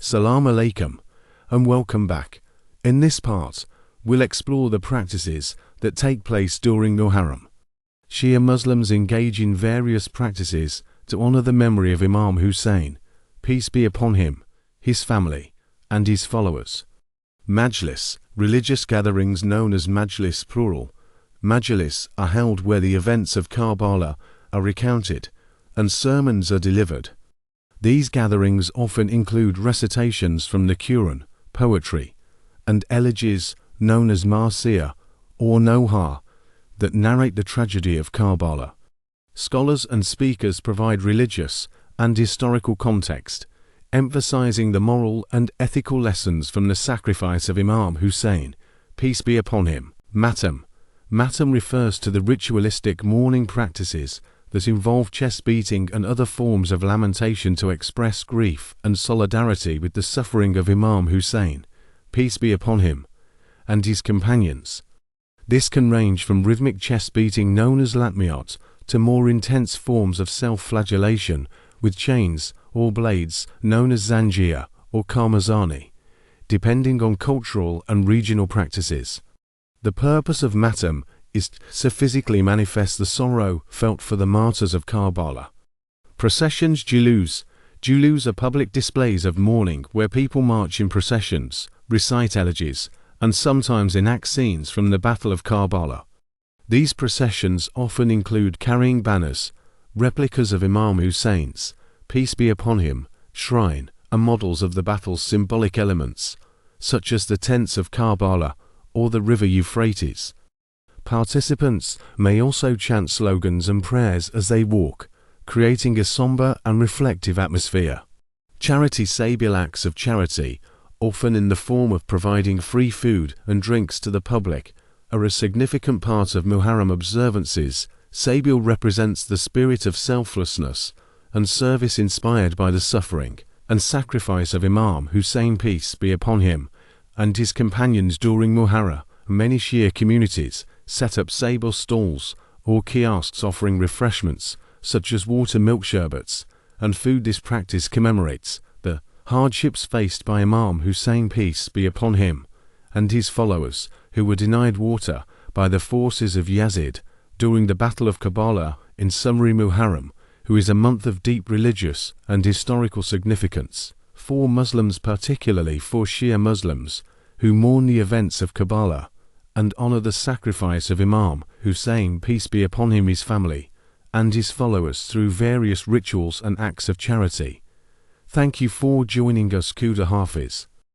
Salam alaikum, and welcome back. In this part, we'll explore the practices that take place during Muharram. Shia Muslims engage in various practices to honor the memory of Imam Husayn, peace be upon him, his family, and his followers. Majlis, religious gatherings known as Majlis plural. Majlis are held where the events of Karbala are recounted and sermons are delivered. These gatherings often include recitations from the Quran, poetry, and elegies known as Marsiya or Noha that narrate the tragedy of Karbala. Scholars and speakers provide religious and historical context, emphasizing the moral and ethical lessons from the sacrifice of Imam Husayn, peace be upon him. Matam. Matam refers to the ritualistic mourning practices that involve chest beating and other forms of lamentation to express grief and solidarity with the suffering of Imam Husayn, peace be upon him, and his companions. This can range from rhythmic chest beating known as latmiyat to more intense forms of self-flagellation with chains or blades known as zanjir or karmazani, depending on cultural and regional practices. The purpose of Matam is to physically manifest the sorrow felt for the martyrs of Karbala. Processions. Juloos. Juloos are public displays of mourning where people march in processions, recite elegies, and sometimes enact scenes from the Battle of Karbala. These processions often include carrying banners, replicas of Imam Husayn's, peace be upon him, shrine, and models of the battle's symbolic elements, such as the tents of Karbala or the river Euphrates. Participants may also chant slogans and prayers as they walk, creating a somber and reflective atmosphere. Charity. Sabeel. Acts of charity, often in the form of providing free food and drinks to the public, are a significant part of Muharram observances. Sabeel represents the spirit of selflessness and service inspired by the suffering and sacrifice of Imam Husayn, peace be upon him, and his companions during Muharram. Many Shia communities set up Sabeel stalls or kiosks offering refreshments such as water, milk sherbets, and food. This practice commemorates the hardships faced by Imam Husayn, peace be upon him, and his followers who were denied water by the forces of Yazid during the Battle of Karbala. In summary, Muharram, who is a month of deep religious and historical significance for Muslims, particularly for Shia Muslims, who mourn the events of Karbala and honor the sacrifice of Imam Husayn, peace be upon him, his family, and his followers through various rituals and acts of charity. Thank you for joining us. Khuda Hafiz.